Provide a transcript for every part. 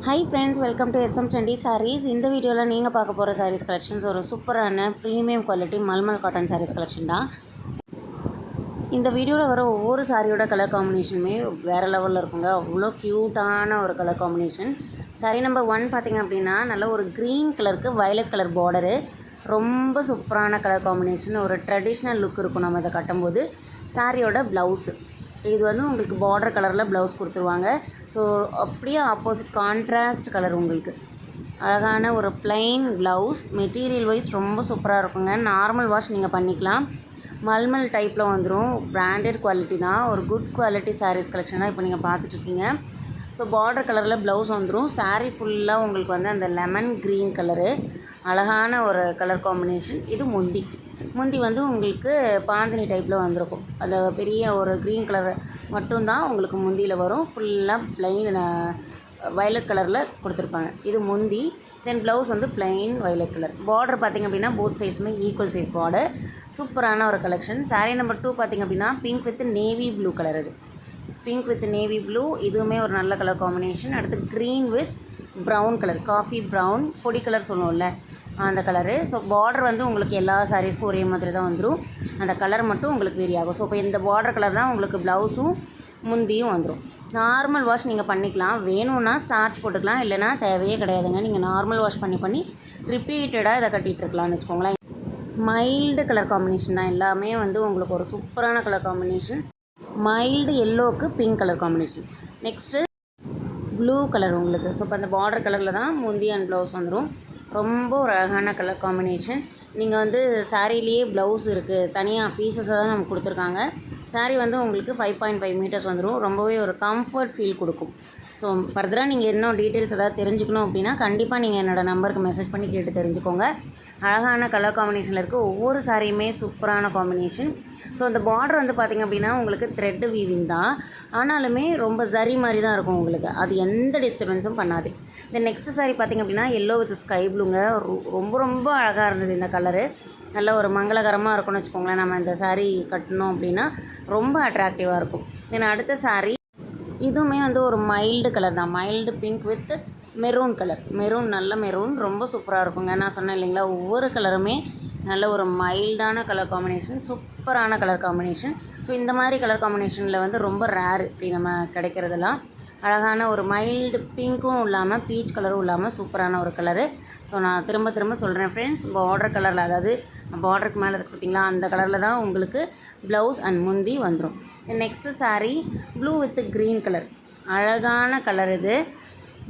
Hi friends, welcome to SM Trendy Sarees. இந்த வீடியோவில் நீங்கள் பார்க்க போகிற சாரீஸ் கலெக்ஷன்ஸ் ஒரு சூப்பரான premium quality mulmul cotton sarees collection தான். இந்த வீடியோவில் வர ஒவ்வொரு சாரியோட கலர் காம்பினேஷனுமே வேறு லெவலில் இருக்குங்க. அவ்வளோ க்யூட்டான ஒரு கலர் காம்பினேஷன். சாரீ நம்பர் 1 பார்த்திங்க அப்படின்னா நல்ல ஒரு க்ரீன் கலருக்கு வயலட் கலர் பார்டரு, ரொம்ப சூப்பரான கலர் காம்பினேஷன். ஒரு ட்ரெடிஷ்னல் லுக் இருக்கும் நம்ம இதை கட்டும்போது. சாரியோட ப்ளவுஸு இது வந்து உங்களுக்கு பார்டர் கலரில் ப்ளவுஸ் கொடுத்துருவாங்க. ஸோ அப்படியே ஆப்போசிட் கான்ட்ராஸ்ட் கலர் உங்களுக்கு அழகான ஒரு ப்ளைன் ப்ளவுஸ். மெட்டீரியல் வைஸ் ரொம்ப சூப்பராக இருக்குங்க. நார்மல் வாஷ் நீங்கள் பண்ணிக்கலாம். மல்மல் டைப்பில் வந்துடும். பிராண்டட் குவாலிட்டி தான். ஒரு குட் குவாலிட்டி சாரீஸ் கலெக்ஷன் தான் இப்போ நீங்கள் பார்த்துட்ருக்கீங்க. ஸோ பார்டர் கலரில் ப்ளவுஸ் வந்துடும். சாரீ ஃபுல்லாக உங்களுக்கு வந்து அந்த லெமன் க்ரீன் கலரு அழகான ஒரு கலர் காம்பினேஷன். இது முந்தி வந்து உங்களுக்கு பாந்தினி டைப்பில் வந்திருக்கும். அந்த பெரிய ஒரு க்ரீன் கலர் மட்டும்தான் உங்களுக்கு முந்தியில் வரும். ஃபுல்லாக ப்ளைன் வயலட் கலரில் கொடுத்துருப்பாங்க. இது முந்தி. தென் ப்ளவுஸ் வந்து ப்ளைன் வயலட் கலர். பார்டர் பார்த்திங்க அப்படின்னா போத் சைட்ஸுமே ஈக்குவல் சைஸ் பார்டர். சூப்பரான ஒரு கலெக்ஷன். சாரீ நம்பர் 2 பார்த்திங்க அப்படின்னா pink with navy blue colour. இது பிங்க் வித் நேவி ப்ளூ, இதுவுமே ஒரு நல்ல கலர் காம்பினேஷன். அடுத்து green with brown colour, coffee brown, பொடி கலர் சொல்லுவோம்ல அந்த கலரு. ஸோ பார்டர் வந்து உங்களுக்கு எல்லா சாரீஸ்க்கும் ஒரே மாதிரி தான் வந்துடும். அந்த கலர் மட்டும் உங்களுக்கு வேரி ஆகும். ஸோ இப்போ இந்த பார்டர் கலர் தான் உங்களுக்கு ப்ளவுஸும் முந்தியும் வந்துடும். நார்மல் வாஷ் நீங்கள் பண்ணிக்கலாம். வேணும்னா ஸ்டார்ச் போட்டுக்கலாம், இல்லைனா தேவையே கிடையாதுங்க. நீங்கள் நார்மல் வாஷ் பண்ணி ரிப்பீட்டடாக இதை கட்டிகிட்ருக்கலாம்னு வச்சுக்கோங்களேன். மைல்டு கலர் காம்பினேஷன் தான் எல்லாமே வந்து உங்களுக்கு ஒரு சூப்பரான கலர் காம்பினேஷன்ஸ். மைல்டு எல்லோவுக்கு pink colour combination. Next blue colour உங்களுக்கு. ஸோ இப்போ அந்த பார்டர் கலரில் தான் முந்தி அண்ட் ப்ளவுஸ் வந்துடும். ரொம்ப ஒரு அழகான கலர் காம்பினேஷன். நீங்கள் வந்து சாரீலேயே ப்ளவுஸ் இருக்குது, தனியாக பீசஸாக தான் நமக்கு கொடுத்துருக்காங்க. சாரீ வந்து உங்களுக்கு 5.5 மீட்டர்ஸ் வந்துடும். ரொம்பவே ஒரு கம்ஃபர்ட் ஃபீல் கொடுக்கும். ஸோ ஃபர்தராக நீங்கள் இன்னும் டீட்டெயில்ஸ் ஏதாவது தெரிஞ்சுக்கணும் அப்படின்னா கண்டிப்பாக நீங்கள் என்னோடய நம்பருக்கு மெசேஜ் பண்ணி கேட்டு தெரிஞ்சுக்கோங்க. அழகான கலர் காம்பினேஷனில் இருக்குது. ஒவ்வொரு சாரியுமே சூப்பரான காம்பினேஷன். ஸோ அந்த பார்டர் வந்து பார்த்திங்க அப்படின்னா உங்களுக்கு த்ரெட்டு வீவிங் தான், ஆனாலுமே ரொம்ப ஜரி மாதிரி தான் இருக்கும் உங்களுக்கு. அது எந்த டிஸ்டர்பன்ஸும் பண்ணாது. இந்த நெக்ஸ்ட் சாரீ பார்த்திங்க அப்படின்னா எல்லோ வித் ஸ்கை ப்ளூங்க. ரொம்ப ரொம்ப அழகாக இருந்தது இந்த கலரு. நல்ல ஒரு மங்களகரமாக இருக்கும்னு வச்சுக்கோங்களேன். நம்ம இந்த சாரீ கட்டணும் அப்படின்னா ரொம்ப அட்ராக்டிவாக இருக்கும். தென் அடுத்த சாரீ இதுவுமே வந்து ஒரு மைல்டு கலர் தான். Mild pink with maroon colour. நல்ல மெரூன், ரொம்ப சூப்பராக இருக்குங்க. நான் சொன்னேன் இல்லைங்களா, ஒவ்வொரு கலருமே நல்ல ஒரு மைல்டான கலர் காம்பினேஷன், சூப்பரான கலர் காம்பினேஷன். ஸோ இந்த மாதிரி கலர் காம்பினேஷனில் வந்து ரொம்ப ரேர் இப்படி நம்ம கிடைக்கிறதெல்லாம். அழகான ஒரு மைல்டு பிங்க்கும் இல்லாமல் பீச் கலரும் இல்லாமல் சூப்பரான ஒரு கலரு. ஸோ நான் திரும்ப சொல்கிறேன் ஃப்ரெண்ட்ஸ், பார்டர் கலரில், அதாவது பார்டருக்கு மேலே இருக்குது பார்த்திங்களா, அந்த கலரில் தான் உங்களுக்கு ப்ளவுஸ் அண்ட் முந்தி வந்துடும். Next sari blue with green colour. அழகான கலர் இது,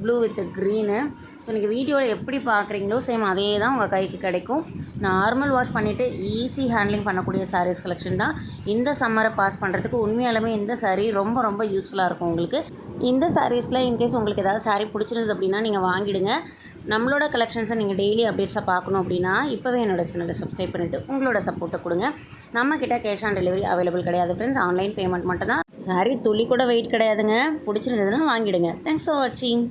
ப்ளூ வித் க்ரீனு. ஸோ நீங்கள் வீடியோவில் எப்படி பார்க்குறீங்களோ சேம் அதே தான் உங்கள் கைக்கு கிடைக்கும். நார்மல் வாஷ் பண்ணிவிட்டு ஈஸி ஹேண்ட்லிங் பண்ணக்கூடிய சாரீஸ் கலெக்ஷன் தான். இந்த சம்மரை பாஸ் பண்ணுறதுக்கு உண்மையாலுமே இந்த சாரீ ரொம்ப ரொம்ப யூஸ்ஃபுல்லாக இருக்கும் உங்களுக்கு. இந்த சாரீஸில் இன்கேஸ் உங்களுக்கு ஏதாவது சாரீ பிடிச்சிருந்தது அப்படின்னா நீங்கள் வாங்கிடுங்க. நம்மளோட கலெக்ஷன்ஸை நீங்கள் டெய்லி அப்டேட்ஸாக பார்க்கணும் அப்படின்னா இப்போவே என்னோட சேனலை சப்ஸ்கிரைப் பண்ணிவிட்டு உங்களோட சப்போர்ட்டை கொடுங்க. நம்மக்கிட்ட கேஷ் ஆன் டெலிவரி அவைலபிள் கிடையாது ஃப்ரெண்ட்ஸ். ஆன்லைன் பேமெண்ட் மட்டும் தான். சாரீ துளி கூட வெயிட் கிடையாதுங்க. பிடிச்சிருந்ததுன்னா வாங்கிடுங்க. தேங்க்ஸ் ஃபார் வாட்சிங்.